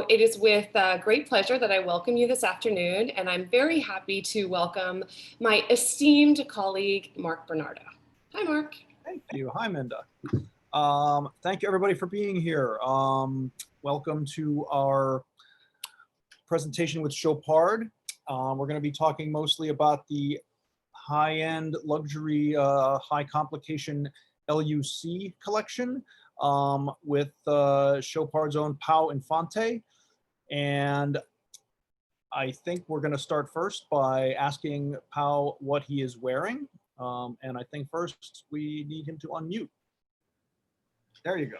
It is with great pleasure that I welcome you this afternoon, and I'm very happy to welcome my esteemed colleague, Mark Bernardo. Hi, Mark. Thank you. Hi, Minda. Thank you, everybody, for being here. Welcome to our presentation with Chopard. We're going to be talking mostly about the high-end luxury, high complication L.U.C collection with Chopard's own Pau Infante. And I think we're going to start first by asking Pau what he is wearing. And I think first we need him to unmute. There you go.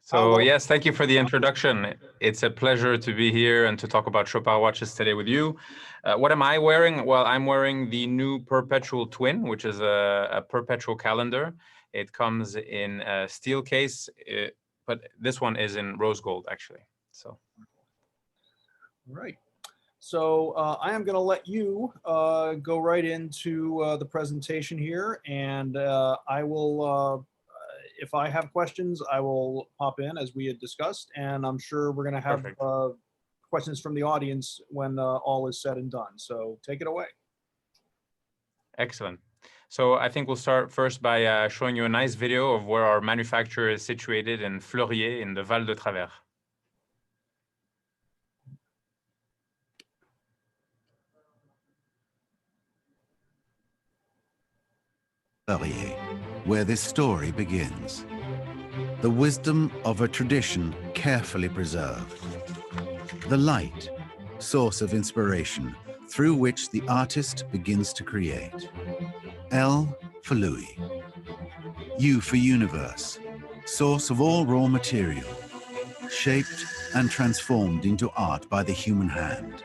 So yes, thank you for the introduction. It's a pleasure to be here and to talk about Chopard watches today with you. What am I wearing? Well, I'm wearing the new Perpetual Twin, which is a perpetual calendar. It comes in a steel case, but this one is in rose gold, actually. So, all right. So I am going to let you go right into the presentation here, and I will, if I have questions, I will pop in as we had discussed, and I'm sure we're going to have questions from the audience when all is said and done. So take it away. Excellent. So I think we'll start first by showing you a nice video of where our manufacturer is situated in Fleurier in the Val de Travers. Fleurier, where this story begins. The wisdom of a tradition carefully preserved. The light, source of inspiration, through which the artist begins to create. L for Louis. U for universe, source of all raw material, shaped and transformed into art by the human hand.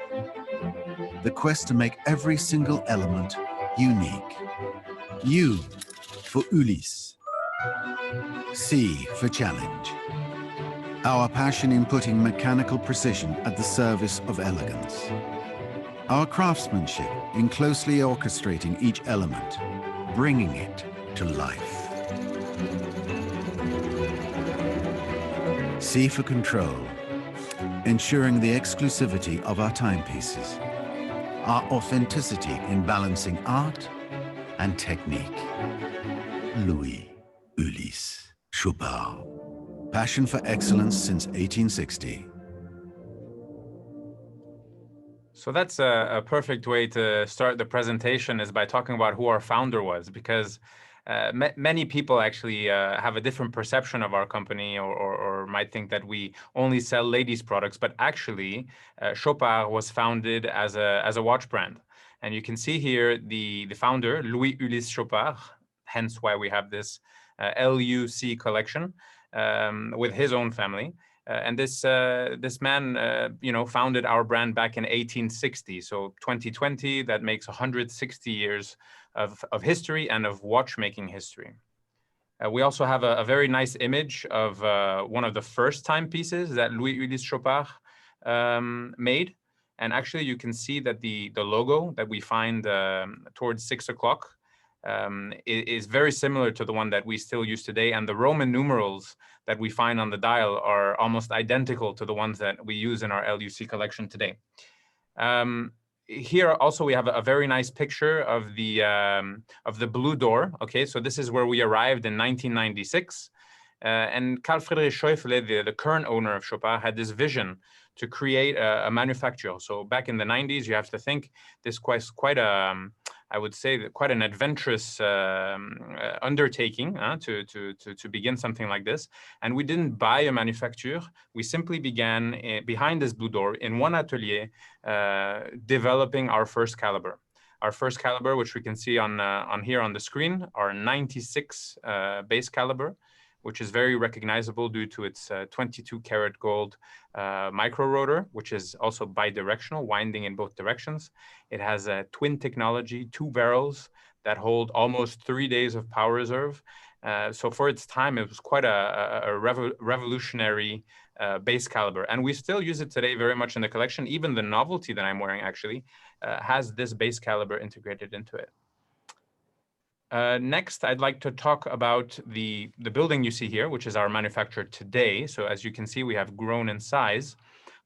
The quest to make every single element unique. U for Ulysse. C for challenge. Our passion in putting mechanical precision at the service of elegance. Our craftsmanship in closely orchestrating each element, bringing it to life. C for control, ensuring the exclusivity of our timepieces. Our authenticity in balancing art and technique. Louis, Ulysse, Chopard. Passion for excellence since 1860. So that's a perfect way to start the presentation, is by talking about who our founder was, because many people actually have a different perception of our company, or might think that we only sell ladies' products, but actually Chopard was founded as a watch brand. And you can see here the founder, Louis Ulysse Chopard, hence why we have this L.U.C collection with his own family. And this man, founded our brand back in 1860. So 2020, that makes 160 years of history and of watchmaking history. We also have a very nice image of one of the first timepieces that Louis Ulysse Chopard made. And actually, you can see that the logo that we find towards 6 o'clock is very similar to the one that we still use today. And the Roman numerals that we find on the dial are almost identical to the ones that we use in our L.U.C collection today. Here also we have a very nice picture of the Blue Door. Okay, so this is where we arrived in 1996. And Carl Friedrich Schäufele, the current owner of Chopard, had this vision to create a manufacturer. So back in the 90s, you have to think this was quite I would say quite an adventurous undertaking to begin something like this. And we didn't buy a manufacturer. We simply began behind this Blue Door in one atelier, developing our first caliber. Our first caliber, which we can see on here on the screen, our 96 base caliber, which is very recognizable due to its 22 karat gold micro rotor, which is also bidirectional, winding in both directions. It has a twin technology, 2 barrels that hold almost 3 days of power reserve. So for its time, it was quite a revolutionary base caliber. And we still use it today very much in the collection. Even the novelty that I'm wearing actually has this base caliber integrated into it. Next, I'd like to talk about the building you see here, which is our manufacturer today. So as you can see, we have grown in size,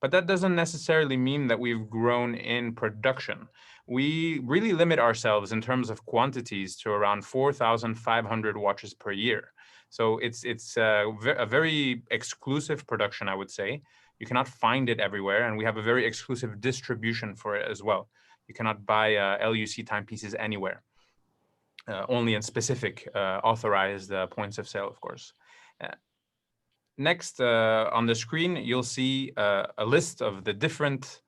but that doesn't necessarily mean that we've grown in production. We really limit ourselves in terms of quantities to around 4,500 watches per year. So it's a very exclusive production, I would say. You cannot find it everywhere, and we have a very exclusive distribution for it as well. You cannot buy L.U.C timepieces anywhere. Only in specific authorized points of sale, of course. Next, on the screen, you'll see a list of the different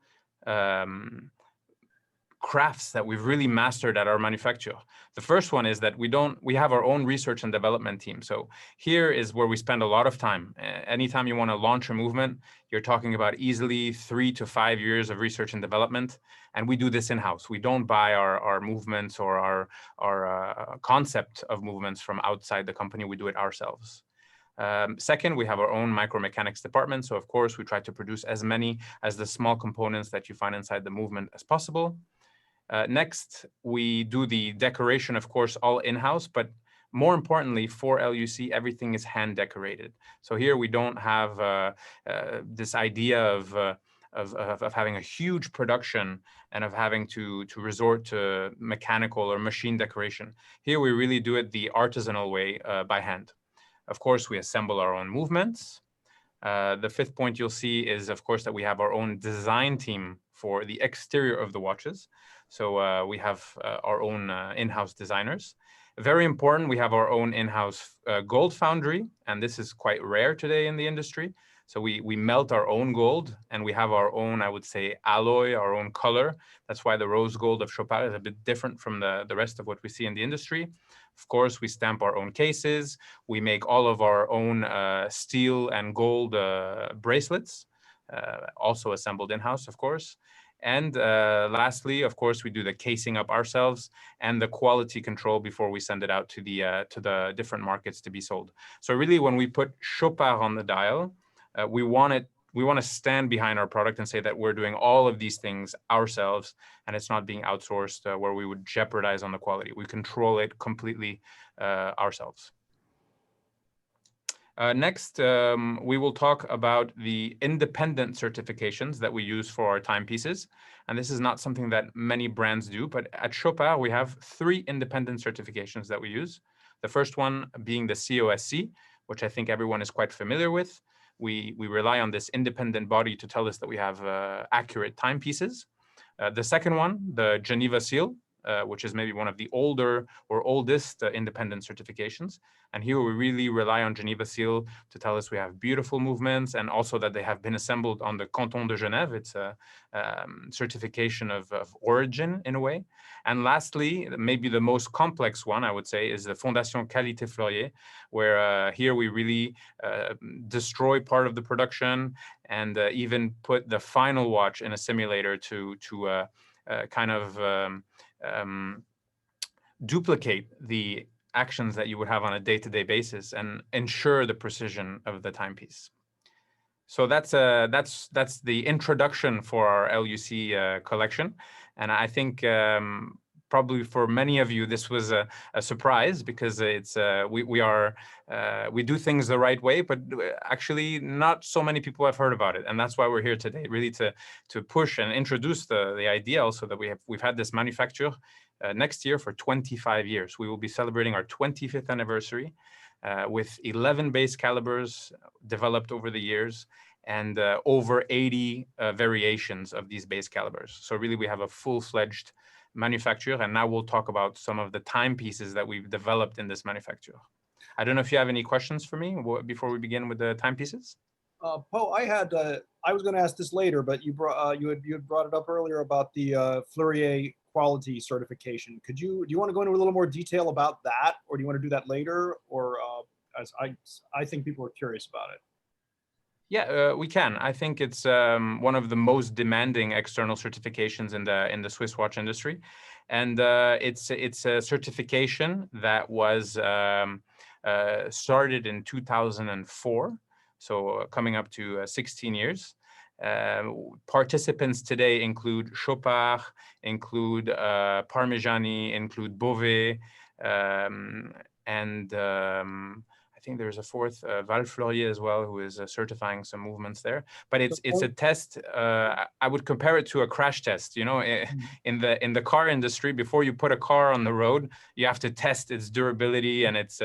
crafts that we've really mastered at our manufacture. The first one is that we have our own research and development team. So here is where we spend a lot of time. Anytime you want to launch a movement, you're talking about easily 3 to 5 years of research and development. And we do this in-house. We don't buy our movements or our concept of movements from outside the company. We do it ourselves. Second, we have our own micromechanics department. So of course, we try to produce as many as the small components that you find inside the movement as possible. Next, we do the decoration, of course, all in-house, but more importantly, for L.U.C, everything is hand decorated. So here we don't have this idea of having a huge production and of having to resort to mechanical or machine decoration. Here we really do it the artisanal way by hand. Of course, we assemble our own movements. The fifth point you'll see is, of course, that we have our own design team for the exterior of the watches. So we have our own in-house designers. Very important, we have our own in-house gold foundry, and this is quite rare today in the industry. So we melt our own gold, and we have our own, I would say, alloy, our own color. That's why the rose gold of Chopard is a bit different from the rest of what we see in the industry. Of course, we stamp our own cases. We make all of our own steel and gold bracelets, also assembled in-house, of course. And lastly, of course, we do the casing up ourselves and the quality control before we send it out to the different markets to be sold. So really, when we put Chopard on the dial, we want to stand behind our product and say that we're doing all of these things ourselves, and it's not being outsourced where we would jeopardize on the quality. We control it completely ourselves. Next, we will talk about the independent certifications that we use for our timepieces. And this is not something that many brands do, but at Chopard, we have 3 independent certifications that we use. The first one being the COSC, which I think everyone is quite familiar with. We rely on this independent body to tell us that we have accurate timepieces. The second one, the Geneva Seal, which is maybe one of the older or oldest independent certifications. And here we really rely on Geneva Seal to tell us we have beautiful movements and also that they have been assembled on the Canton de Genève. It's a certification of origin in a way. And lastly, maybe the most complex one, I would say, is the Fondation Qualité Fleurier, where here we really destroy part of the production and even put the final watch in a simulator to kind of duplicate the actions that you would have on a day-to-day basis and ensure the precision of the timepiece. So that's the introduction for our L.U.C collection, and I think probably for many of you this was a surprise because it's we do things the right way, but actually not so many people have heard about it, and that's why we're here today, really to push and introduce the idea also that we've had this manufacture next year for 25 years. We will be celebrating our 25th anniversary with 11 base calibers developed over the years and over 80 variations of these base calibers. So really we have a full-fledged manufacturer, and now we'll talk about some of the timepieces that we've developed in this manufacturer. I don't know if you have any questions for me before we begin with the timepieces. Poe, I was going to ask this later, but you had brought it up earlier about the Fleurier quality certification. Do you want to go into a little more detail about that, or do you want to do that later? Or as I think people are curious about it. Yeah, we can. I think it's one of the most demanding external certifications in the Swiss watch industry, and it's a certification that was started in 2004, so coming up to 16 years. Participants today include Chopard, include Parmigiani, include Beauvais, I think there's a fourth, Val Fleurier as well, who is certifying some movements there. But it's a test. I would compare it to a crash test. You know, in the car industry, before you put a car on the road, you have to test its durability and its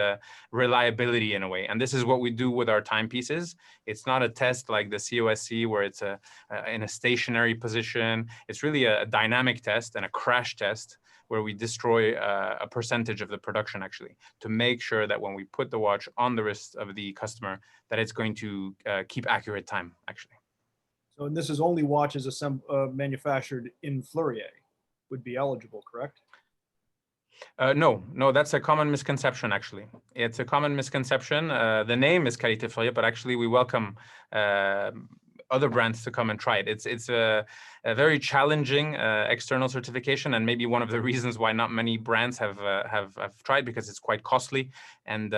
reliability in a way. And this is what we do with our timepieces. It's not a test like the COSC where it's in a stationary position. It's really a dynamic test and a crash test, where we destroy a percentage of the production actually, to make sure that when we put the watch on the wrist of the customer, that it's going to keep accurate time actually. So, and this is only watches manufactured in Fleurier would be eligible, correct? No, that's a common misconception actually. It's a common misconception. The name is Qualité Fleurier, but actually we welcome other brands to come and try it. It's a very challenging external certification, and maybe one of the reasons why not many brands have tried, because it's quite costly and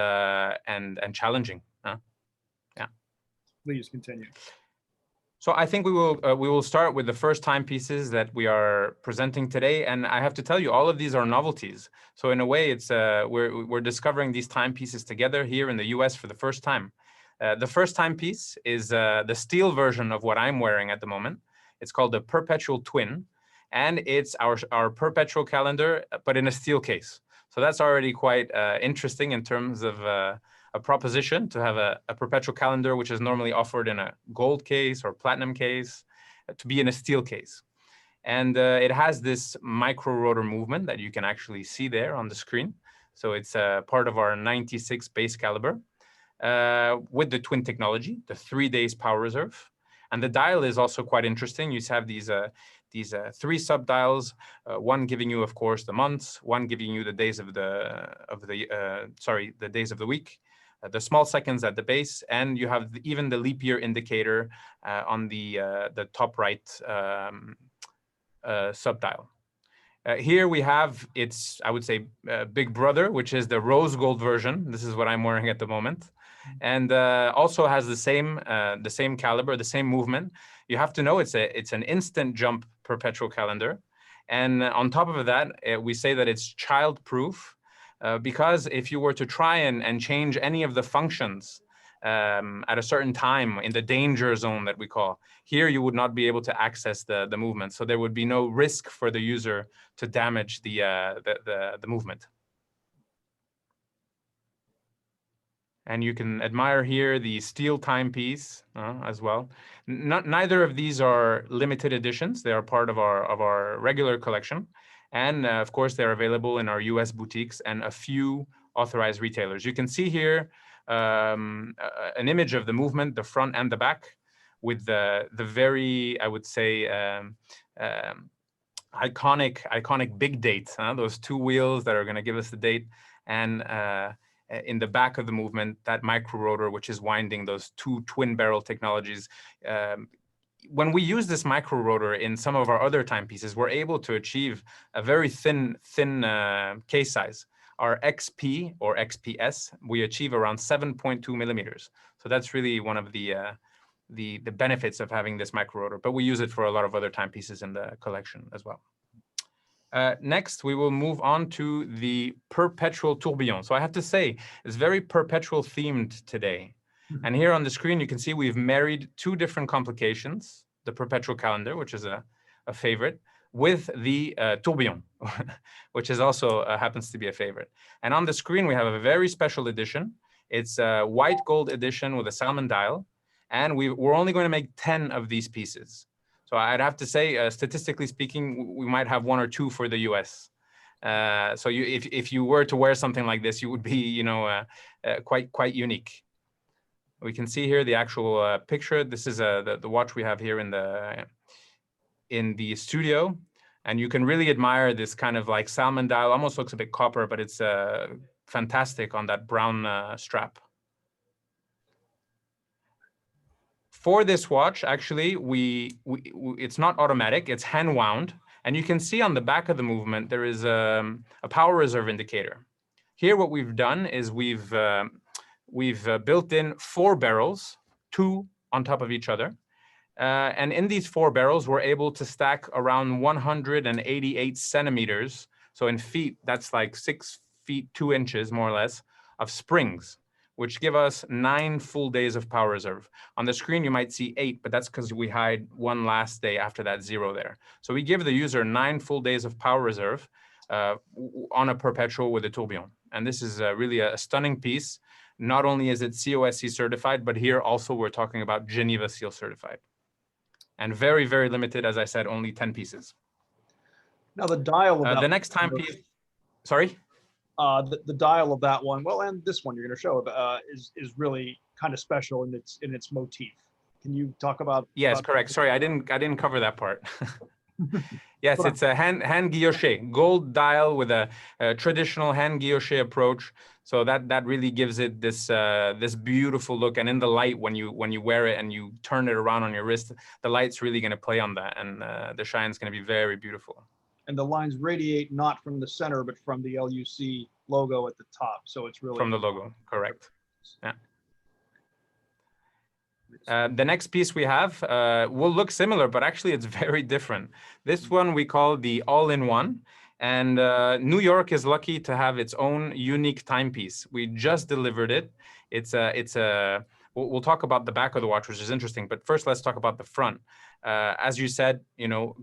challenging. Yeah. Please continue. So I think we will start with the first timepieces that we are presenting today, and I have to tell you, all of these are novelties. So in a way, it's we're discovering these timepieces together here in the US for the first time. The first timepiece is the steel version of what I'm wearing at the moment. It's called the Perpetual Twin, and it's our perpetual calendar, but in a steel case. So that's already quite interesting in terms of a proposition to have a perpetual calendar, which is normally offered in a gold case or platinum case, to be in a steel case. And it has this micro rotor movement that you can actually see there on the screen. So it's part of our 96 base caliber. With the twin technology, the 3 days power reserve. And the dial is also quite interesting. You have these 3 sub dials, one giving you, of course, the months, one giving you the days of the days of the week, the small seconds at the base, and you have even the leap year indicator on the top right sub dial. Here we have its, I would say, big brother, which is the rose gold version. This is what I'm wearing at the moment, and also has the same caliber, the same movement. You have to know it's an instant jump perpetual calendar, and on top of that, we say that it's child-proof, because if you were to try and change any of the functions at a certain time in the danger zone that we call, here you would not be able to access the movement. So there would be no risk for the user to damage the movement. And you can admire here the steel timepiece as well. Neither of these are limited editions. They are part of our regular collection. And of course, they're available in our US boutiques and a few authorized retailers. You can see here an image of the movement, the front and the back, with the very, I would say, iconic big date. Those 2 wheels that are going to give us the date, and in the back of the movement, that micro rotor, which is winding those 2 twin barrel technologies. When we use this micro rotor in some of our other timepieces, we're able to achieve a very thin case size. Our XP or XPS, we achieve around 7.2 millimeters. So that's really one of the benefits of having this micro rotor, but we use it for a lot of other timepieces in the collection as well. Next, we will move on to the Perpetual Tourbillon. So I have to say, it's very perpetual themed today. And here on the screen, you can see we've married 2 different complications, the perpetual calendar, which is a favorite, with the tourbillon, which is also happens to be a favorite. And on the screen, we have a very special edition. It's a white gold edition with a salmon dial. And we're only going to make 10 of these pieces. So I'd have to say, statistically speaking, we might have 1 or 2 for the US. So if you were to wear something like this, you would be, quite unique. We can see here the actual picture. This is the watch we have here in the studio, and you can really admire this kind of like salmon dial. Almost looks a bit copper, but it's fantastic on that brown strap. For this watch, actually, it's not automatic, it's hand wound. And you can see on the back of the movement, there is a power reserve indicator. Here, what we've done is we've built in 4 barrels, 2 on top of each other. And in these 4 barrels, we're able to stack around 188 centimeters. So in feet, that's like 6 feet 2 inches, more or less, of springs, which give us 9 full days of power reserve. On the screen, you might see 8, but that's because we hide one last day after that 0 there. So we give the user 9 full days of power reserve on a perpetual with a tourbillon. And this is really a stunning piece. Not only is it COSC certified, but here also we're talking about Geneva Seal certified. And very, very limited, as I said, only 10 pieces. Now the dial of that the next timepiece, sorry? The dial of that one, well, and this one you're going to show is really kind of special in its motif. Can you talk about? Yes, about correct. Sorry, I didn't cover that part. Yes, it's a hand guilloché, gold dial with a traditional hand guilloché approach. So that really gives it this this beautiful look. And in the light, when you wear it and you turn it around on your wrist, the light's really going to play on that, and the shine's going to be very beautiful. And the lines radiate not from the center, but from the L.U.C. logo at the top. So it's really from the logo, correct. Yeah. The next piece we have will look similar, but actually it's very different. This one we call the all-in-one, and New York is lucky to have its own unique timepiece. We just delivered it. We'll talk about the back of the watch, which is interesting, but first let's talk about the front. As you said,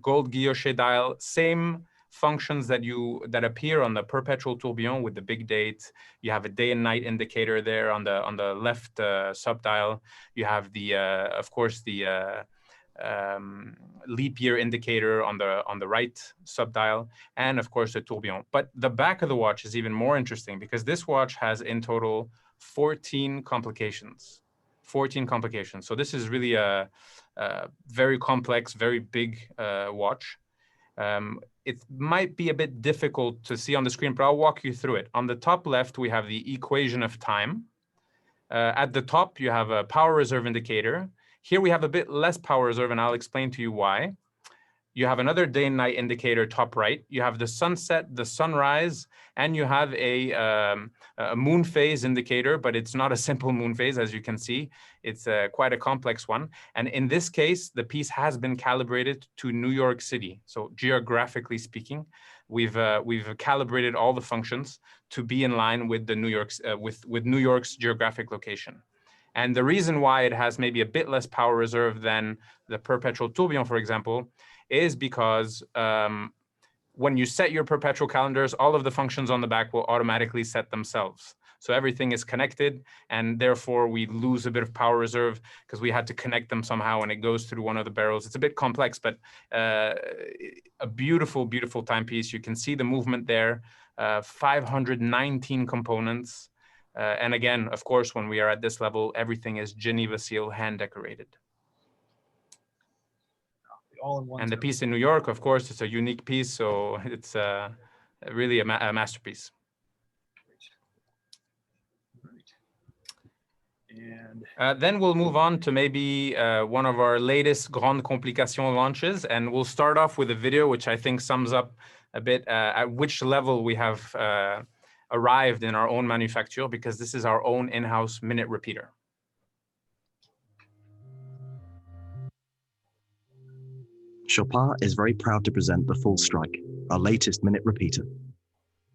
gold guilloché dial, same functions that appear on the perpetual tourbillon with the big date. You have a day and night indicator there on the left subdial. You have the of course the leap year indicator on the right subdial, and of course the tourbillon. But the back of the watch is even more interesting because this watch has in total 14 complications. 14 complications. So this is really a very complex, very big watch. It might be a bit difficult to see on the screen, but I'll walk you through it. On the top left, we have the equation of time. At the top, you have a power reserve indicator. Here we have a bit less power reserve, and I'll explain to you why. You have another day and night indicator top right. You have the sunset, the sunrise, and you have a moon phase indicator, but it's not a simple moon phase, as you can see. It's quite a complex one. And in this case, the piece has been calibrated to New York City. So geographically speaking, we've calibrated all the functions to be in line with the with New York's geographic location. And the reason why it has maybe a bit less power reserve than the perpetual tourbillon, for example, is because when you set your perpetual calendars, all of the functions on the back will automatically set themselves. So everything is connected, and therefore we lose a bit of power reserve because we had to connect them somehow, and it goes through one of the barrels. It's a bit complex, but a beautiful, beautiful timepiece. You can see the movement there, 519 components. And again, of course, when we are at this level, everything is Geneva Seal hand decorated. And the piece in New York, of course, it's a unique piece, so it's really a masterpiece. And then we'll move on to maybe one of our latest Grande Complication launches, and we'll start off with a video which I think sums up a bit at which level we have arrived in our own manufacture, because this is our own in-house minute repeater. Chopard is very proud to present the Full Strike, our latest minute repeater.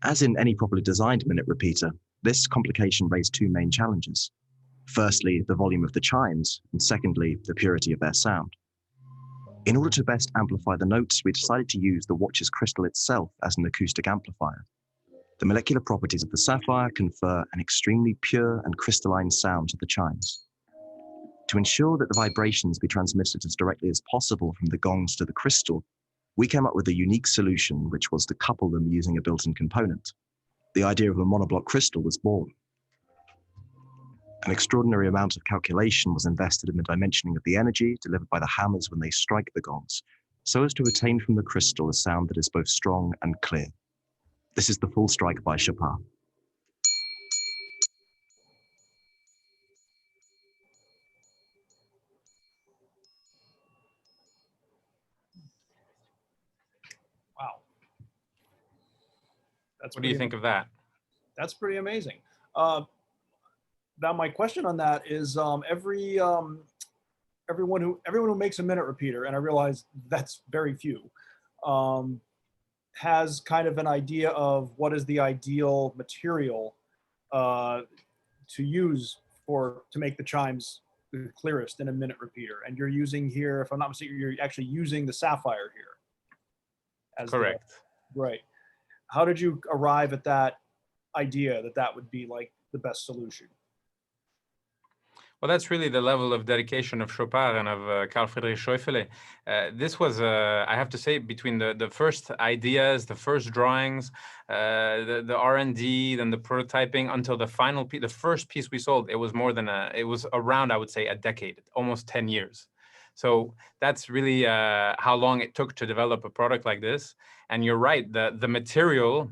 As in any properly designed minute repeater, this complication raised two main challenges. Firstly, the volume of the chimes, and secondly, the purity of their sound. In order to best amplify the notes, we decided to use the watch's crystal itself as an acoustic amplifier. The molecular properties of the sapphire confer an extremely pure and crystalline sound to the chimes. To ensure that the vibrations be transmitted as directly as possible from the gongs to the crystal, we came up with a unique solution, which was to couple them using a built-in component. The idea of a monoblock crystal was born. An extraordinary amount of calculation was invested in the dimensioning of the energy delivered by the hammers when they strike the gongs, so as to attain from the crystal a sound that is both strong and clear. This is the Full Strike by Chopard. Wow. What do you think of that? That's pretty amazing. Now my question on that is everyone who makes a minute repeater, and I realize that's very few, has kind of an idea of what is the ideal material to use to make the chimes the clearest in a minute repeater. And you're using here, if I'm not mistaken, you're actually using the sapphire here. Correct. Right. How did you arrive at that idea that that would be like the best solution? Well, that's really the level of dedication of Chopard and of Carl Friedrich Schäufele. This was, I have to say, between the first ideas, the first drawings, the R&D, then the prototyping, until the final piece, the first piece we sold, it was it was around, I would say, a decade, almost 10 years. So that's really how long it took to develop a product like this. And you're right, the material,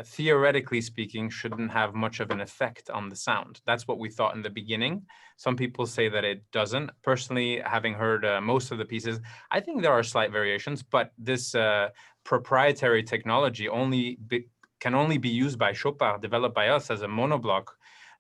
theoretically speaking, shouldn't have much of an effect on the sound. That's what we thought in the beginning. Some people say that it doesn't. Personally, having heard most of the pieces, I think there are slight variations, but this proprietary technology can only be used by Chopard, developed by us as a monoblock.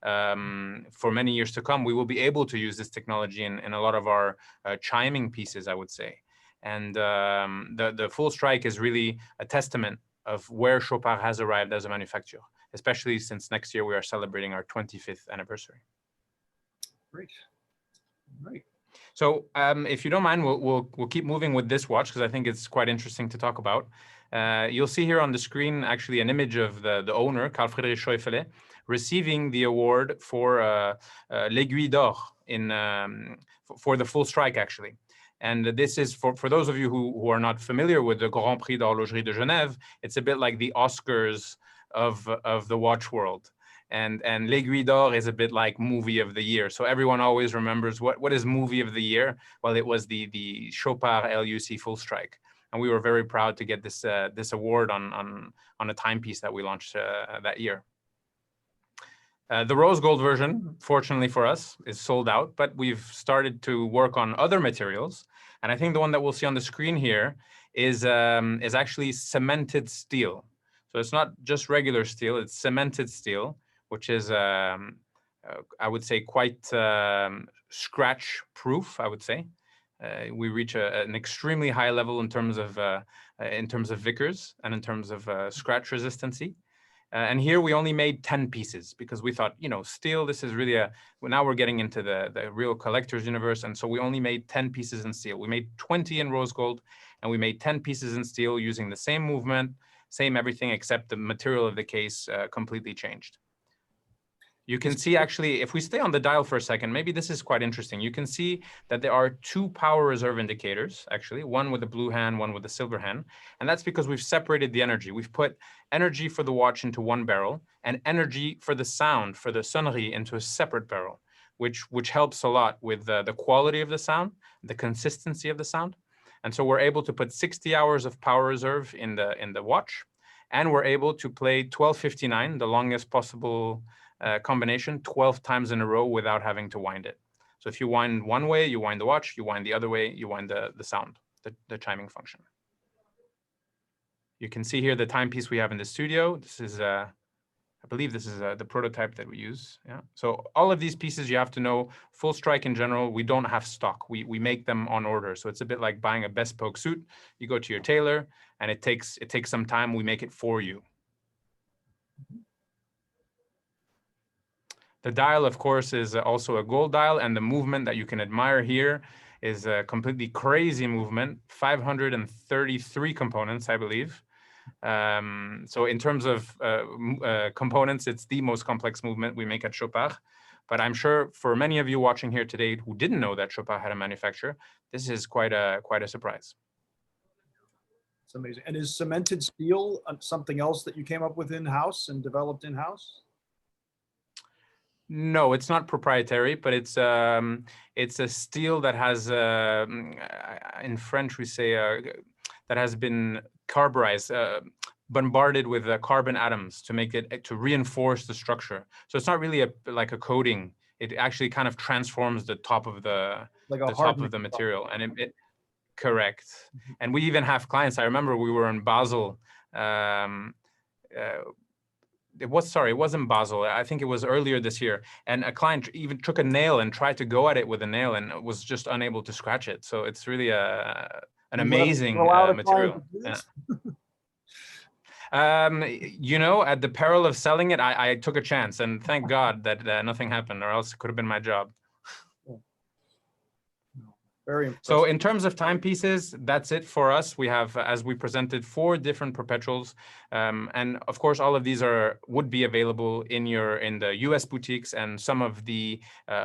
For many years to come, we will be able to use this technology in a lot of our chiming pieces, I would say. And the full strike is really a testament of where Chopard has arrived as a manufacturer, especially since next year we are celebrating our 25th anniversary. Great. Right. So if you don't mind, we'll keep moving with this watch because I think it's quite interesting to talk about. You'll see here on the screen actually an image of the owner, Carl Friedrich Schäufele, receiving the award for l'Aiguille d'Or for the full strike, actually. And this is, for those of you who are not familiar with the Grand Prix d'Horlogerie de Genève, it's a bit like the Oscars of the watch world. And l'Aiguille d'Or is a bit like movie of the year. So everyone always remembers what is movie of the year? Well, it was the Chopard L.U.C full strike. And we were very proud to get this award on a timepiece that we launched that year. The rose gold version, fortunately for us, is sold out, but we've started to work on other materials. And I think the one that we'll see on the screen here is actually cemented steel. So it's not just regular steel, it's cemented steel, which is, I would say, quite scratch proof, I would say. We reach an extremely high level in terms of Vickers and in terms of scratch resistancy. And here we only made 10 pieces because we thought, steel, this is really now we're getting into the real collector's universe. And so we only made 10 pieces in steel. We made 20 in rose gold and we made 10 pieces in steel using the same movement, same everything, except the material of the case completely changed. You can see actually, if we stay on the dial for a second, maybe this is quite interesting. You can see that there are two power reserve indicators, actually, one with a blue hand, one with a silver hand. And that's because we've separated the energy. We've put energy for the watch into one barrel and energy for the sound, for the sonnerie, into a separate barrel, which helps a lot with the quality of the sound, the consistency of the sound. And so we're able to put 60 hours of power reserve in the watch, and we're able to play 1259, the longest possible combination, 12 times in a row without having to wind it. So if you wind one way, you wind the watch, you wind the other way, you wind the sound, the chiming function. You can see here the timepiece we have in the studio. This is, I believe this is the prototype that we use. Yeah. So all of these pieces, you have to know, full strike in general, we don't have stock. We make them on order. So it's a bit like buying a bespoke suit. You go to your tailor and it takes some time. We make it for you. The dial, of course, is also a gold dial, and the movement that you can admire here is a completely crazy movement, 533 components, I believe. So in terms of components, it's the most complex movement we make at Chopard. But I'm sure for many of you watching here today who didn't know that Chopard had a manufacturer, this is quite a surprise. It's amazing. And is cemented steel something else that you came up with in-house and developed in-house? No, it's not proprietary, but it's a steel that has, in French we say, that has been carburized, bombarded with carbon atoms to make it, to reinforce the structure. So it's not really like a coating. It actually kind of transforms the top of the material, and it correct. Mm-hmm. And we even have clients. I remember we were in Basel. It wasn't Basel. I think it was earlier this year. And a client even took a nail and tried to go at it with a nail and was just unable to scratch it. So it's really an amazing material. Yeah. You know, at the peril of selling it, I took a chance, and thank God that nothing happened, or else it could have been my job. Very impressive. So in terms of timepieces, that's it for us. We have, as we presented, 4 different perpetuals. And of course, all of these would be available in the US boutiques and some of the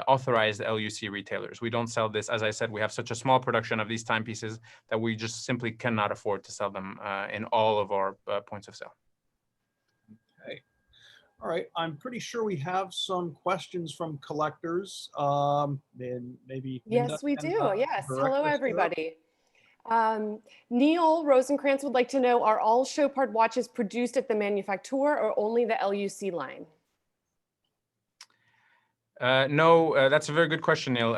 authorized L.U.C retailers. We don't sell this. As I said, we have such a small production of these timepieces that we just simply cannot afford to sell them in all of our points of sale. Okay. All right, I'm pretty sure we have some questions from collectors. And maybe Yes, we do. Yes. Hello, everybody. Neil Rosenkrantz would like to know, are all Chopard watches produced at the manufacturer or only the L.U.C line? No, that's a very good question, Neil.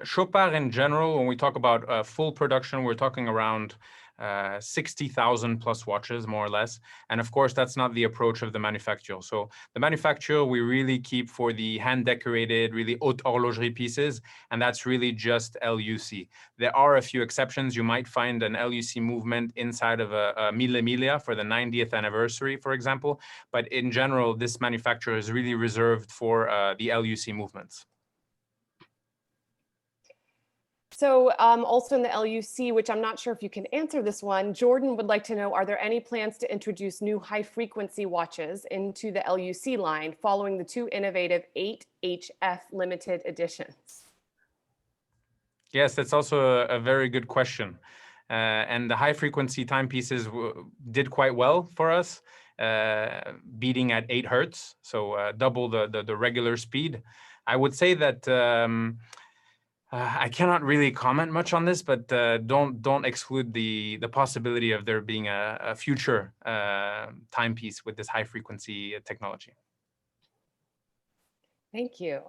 Chopard in general, when we talk about full production, we're talking around 60,000 plus watches, more or less. And of course, that's not the approach of the manufacturer. So the manufacturer, we really keep for the hand-decorated, really haute horlogerie pieces, and that's really just L.U.C. There are a few exceptions. You might find an L.U.C movement inside of a Mille Miglia for the 90th anniversary, for example. But in general, this manufacturer is really reserved for the L.U.C movements. So also in the L.U.C, which I'm not sure if you can answer this one, Jordan would like to know, are there any plans to introduce new high-frequency watches into the L.U.C line following the 2 innovative 8HF limited editions? Yes, that's also a very good question. And the high-frequency timepieces did quite well for us, beating at 8 hertz, so double the regular speed. I would say that I cannot really comment much on this, but don't exclude the possibility of there being a future timepiece with this high-frequency technology. Thank you.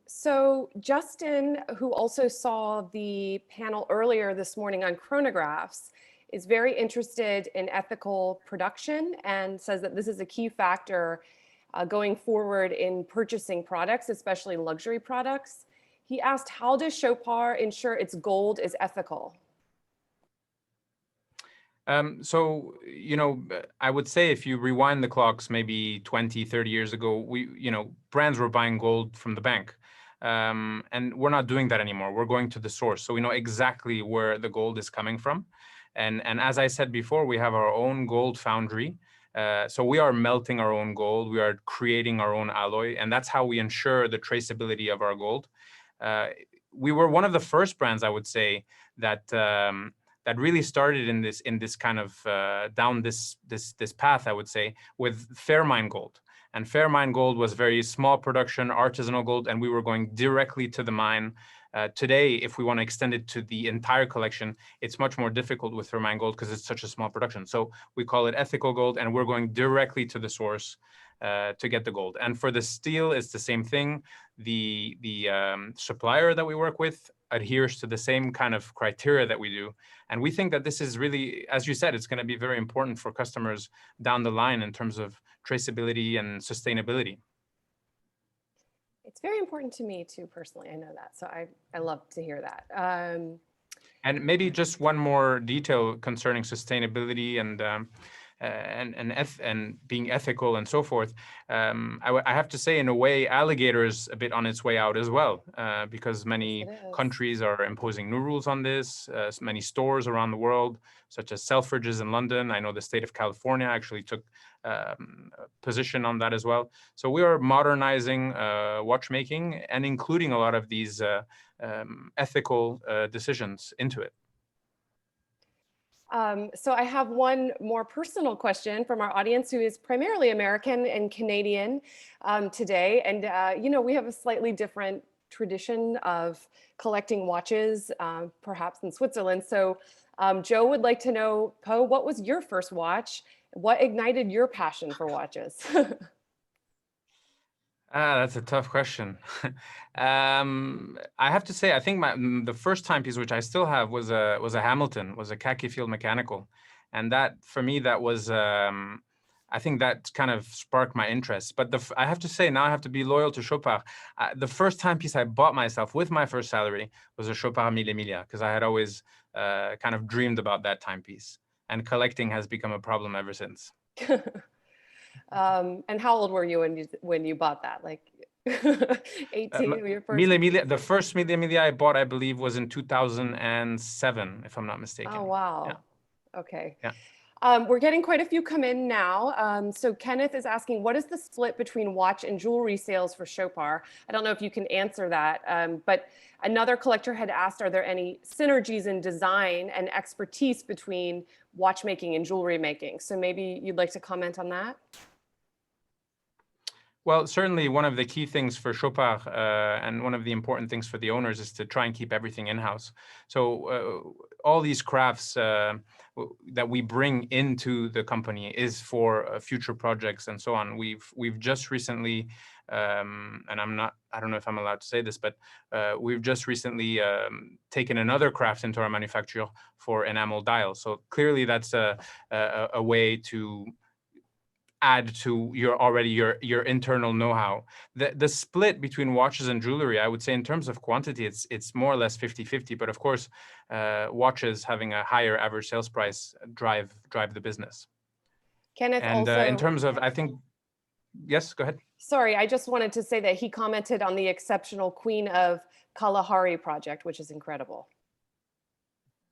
So Justin, who also saw the panel earlier this morning on chronographs, is very interested in ethical production and says that this is a key factor going forward in purchasing products, especially luxury products. He asked, how does Chopard ensure its gold is ethical? So, you know, I would say if you rewind the clocks maybe 20, 30 years ago, brands were buying gold from the bank. And we're not doing that anymore. We're going to the source. So we know exactly where the gold is coming from. And as I said before, we have our own gold foundry. So we are melting our own gold. We are creating our own alloy. And that's how we ensure the traceability of our gold. We were one of the first brands, I would say, that really started in this kind of down this path, I would say, with Fairmine gold. And Fairmine gold was very small production, artisanal gold, and we were going directly to the mine. Today, if we want to extend it to the entire collection, it's much more difficult with Fairmine gold because it's such a small production. So we call it ethical gold, and we're going directly to the source to get the gold. And for the steel, it's the same thing. The supplier that we work with adheres to the same kind of criteria that we do. And we think that this is really, as you said, it's going to be very important for customers down the line in terms of traceability and sustainability. It's very important to me too, personally. I know that. So I love to hear that. And maybe just one more detail concerning sustainability and being ethical and so forth. I have to say, in a way, alligator is a bit on its way out as well, because many countries are imposing new rules on this. Many stores around the world, such as Selfridges in London. I know the state of California actually took a position on that as well. So we are modernizing watchmaking and including a lot of these ethical decisions into it. So I have one more personal question from our audience, who is primarily American and Canadian today. And, we have a slightly different tradition of collecting watches, perhaps in Switzerland. So Joe would like to know, Po, what was your first watch? What ignited your passion for watches? That's a tough question. I have to say, I think the first timepiece, which I still have, was a Hamilton, was a khaki field mechanical, and that for me that was I think that kind of sparked my interest. But I have to say, now I have to be loyal to Chopard. The first timepiece I bought myself with my first salary was a Chopard Mille Miglia, because I had always kind of dreamed about that timepiece. and collecting has become a problem ever since. And how old were you when you bought that? Like 18, your first? Mille Miglia, the first Mille Miglia I bought, I believe, was in 2007, if I'm not mistaken. Oh, wow. Yeah. Okay. Yeah. We're getting quite a few come in now. So Kenneth is asking, what is the split between watch and jewelry sales for Chopard? I don't know if you can answer that, but another collector had asked, are there any synergies in design and expertise between watchmaking and jewelry making? So maybe you'd like to comment on that? Well, certainly one of the key things for Chopard and one of the important things for the owners is to try and keep everything in-house. So all these crafts that we bring into the company is for future projects and so on. We've just recently, and I don't know if I'm allowed to say this, but we've just recently taken another craft into our manufacture for enamel dials. So clearly that's a way to add to your internal know-how. The split between watches and jewelry, I would say in terms of quantity, it's more or less 50-50. But of course, watches having a higher average sales price drive the business. Kenneth and also, in terms of, I think, yes, go ahead. Sorry, I just wanted to say that he commented on the exceptional Queen of Kalahari project, which is incredible.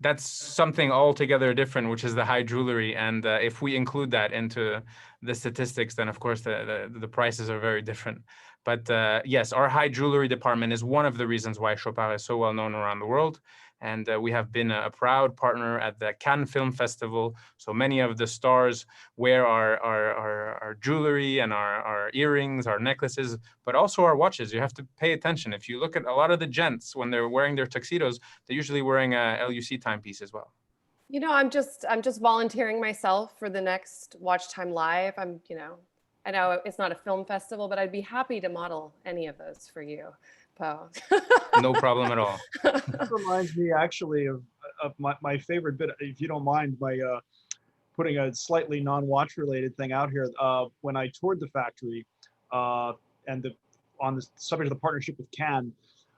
That's something altogether different, which is the high jewelry. And if we include that into the statistics, then of course the prices are very different. But yes, our high jewelry department is one of the reasons why Chopard is so well known around the world. And we have been a proud partner at the Cannes Film Festival. So many of the stars wear our jewelry and our earrings, our necklaces, but also our watches. You have to pay attention. If you look at a lot of the gents, when they're wearing their tuxedos, they're usually wearing a L.U.C timepiece as well. You know, I'm just volunteering myself for the next WatchTime Live. I know it's not a film festival, but I'd be happy to model any of those for you, Po. No problem at all. That reminds me actually of my favorite bit, if you don't mind, by putting a slightly non-watch related thing out here. When I toured the factory and on the subject of the partnership with Cannes,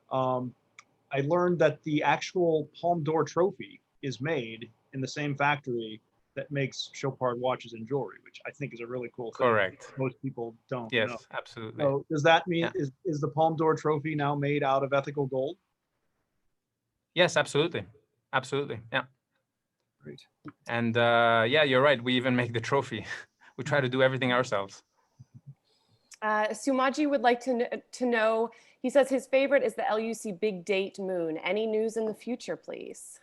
I learned that the actual Palme d'Or trophy is made in the same factory that makes Chopard watches and jewelry, which I think is a really cool thing. Correct. Most people don't Yes, know. absolutely. So does that mean, Yeah. is the Palme d'Or trophy now made out of ethical gold? Yes, absolutely. Absolutely. Yeah. Great. And yeah, you're right. We even make the trophy. We try to do everything ourselves. Sumaji would like to know, he says his favorite is the L.U.C Big Date Moon. Any news in the future, please?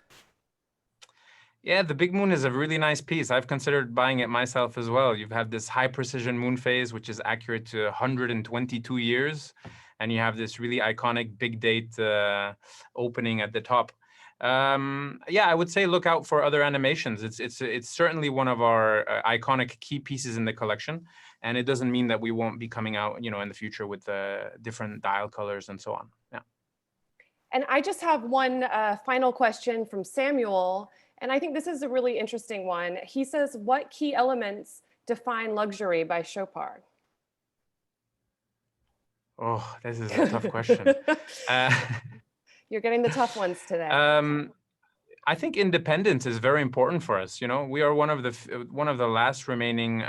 Yeah, the Big Moon is a really nice piece. I've considered buying it myself as well. You've had this high precision moon phase, which is accurate to 122 years. And you have this really iconic big date opening at the top. Yeah, I would say look out for other animations. It's certainly one of our iconic key pieces in the collection. And it doesn't mean that we won't be coming out, in the future with different dial colors and so on. Yeah. And I just have one final question from Samuel. And I think this is a really interesting one. He says, what key elements define luxury by Chopard? Oh, this is a tough question. You're getting the tough ones today. I think independence is very important for us. We are one of the last remaining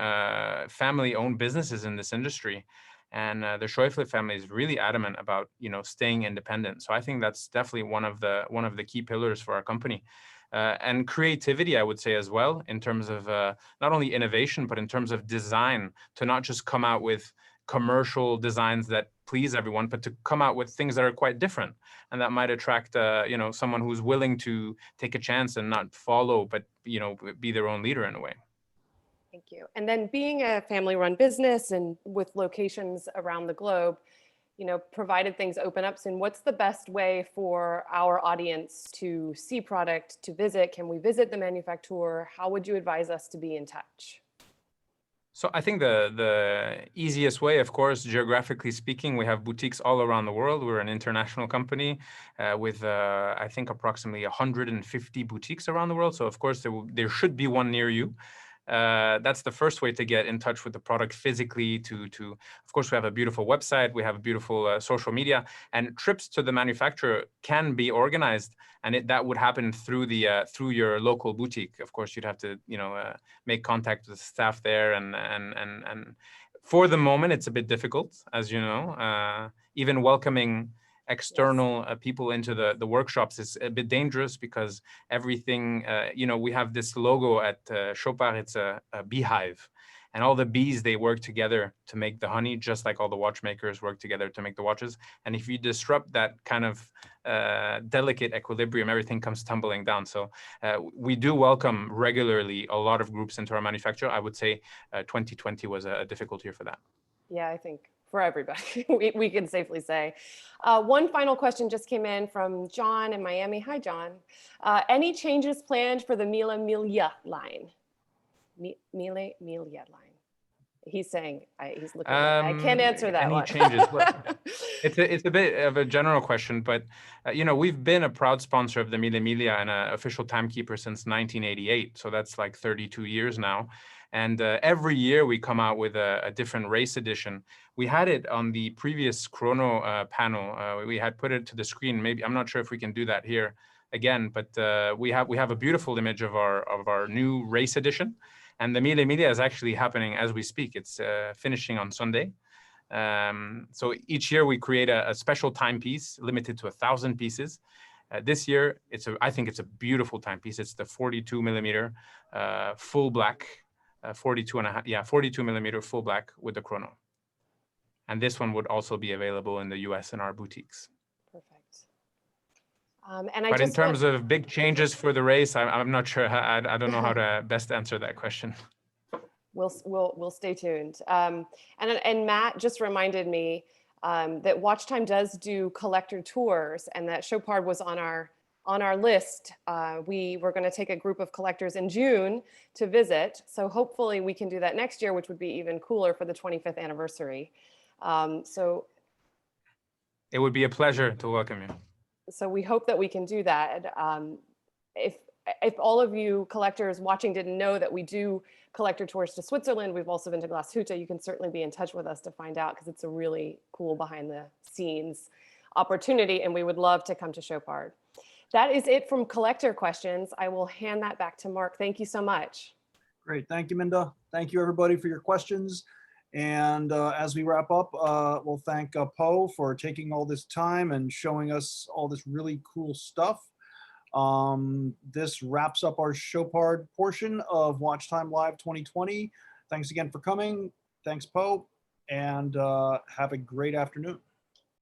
family-owned businesses in this industry, and the Schäufele family is really adamant about staying independent. So I think that's definitely one of the key pillars for our company. And creativity, I would say as well, in terms of not only innovation, but in terms of design, to not just come out with commercial designs that please everyone, but to come out with things that are quite different and that might attract, someone who's willing to take a chance and not follow, but, be their own leader in a way. Thank you. And then being a family-run business and with locations around the globe, provided things open up soon, what's the best way for our audience to see product, to visit? Can we visit the manufacturer? How would you advise us to be in touch? So I think the easiest way, of course, geographically speaking, we have boutiques all around the world. We're an international company with, I think, approximately 150 boutiques around the world. So of course, there should be one near you. That's the first way to get in touch with the product physically. Of course, we have a beautiful website, we have a beautiful social media, and trips to the manufacturer can be organized, and that would happen through through your local boutique. Of course, you'd have to make contact with the staff there, and for the moment, it's a bit difficult, as you know. Even welcoming external people into the workshops is a bit dangerous, because everything, we have this logo at Chopard, it's a beehive, and all the bees, they work together to make the honey, just like all the watchmakers work together to make the watches. And if you disrupt that kind of delicate equilibrium, everything comes tumbling down. So we do welcome regularly a lot of groups into our manufacture. I would say 2020 was a difficult year for that. Yeah, I think for everybody, we can safely say. One final question just came in from John in Miami. Hi, John. Any changes planned for the Mille Miglia line? Mille Miglia line. He's saying, he's looking at me. I can't answer that one. Any changes? It's a bit of a general question, but we've been a proud sponsor of the Mille Miglia and an official timekeeper since 1988. So that's like 32 years now. And every year we come out with a different race edition. We had it on the previous chrono panel. We had put it to the screen. Maybe, I'm not sure if we can do that here again, but we have a beautiful image of our new race edition. And the Mille Miglia is actually happening as we speak. It's finishing on Sunday. So each year we create a special timepiece limited to 1,000 pieces. This year, I think it's a beautiful timepiece. It's the 42 millimeter full black, 42 millimeter full black with the chrono. And this one would also be available in the US in our boutiques. Perfect. But in terms of big changes for the race, I'm not sure. I don't know how to best answer that question. We'll stay tuned. And Matt just reminded me that WatchTime does do collector tours, and that Chopard was on our list. We were going to take a group of collectors in June to visit. So hopefully we can do that next year, which would be even cooler for the 25th anniversary. So it would be a pleasure to welcome you. So we hope that we can do that. If all of you collectors watching didn't know that we do collector tours to Switzerland, we've also been to Glashütte, you can certainly be in touch with us to find out, because it's a really cool behind the scenes opportunity, and we would love to come to Chopard. That is it from collector questions. I will hand that back to Mark. Thank you so much. Great. Thank you, Minda. Thank you, everybody, for your questions. And as we wrap up, we'll thank Po for taking all this time and showing us all this really cool stuff. This wraps up our Chopard portion of WatchTime Live 2020. Thanks again for coming. Thanks, Po, and have a great afternoon.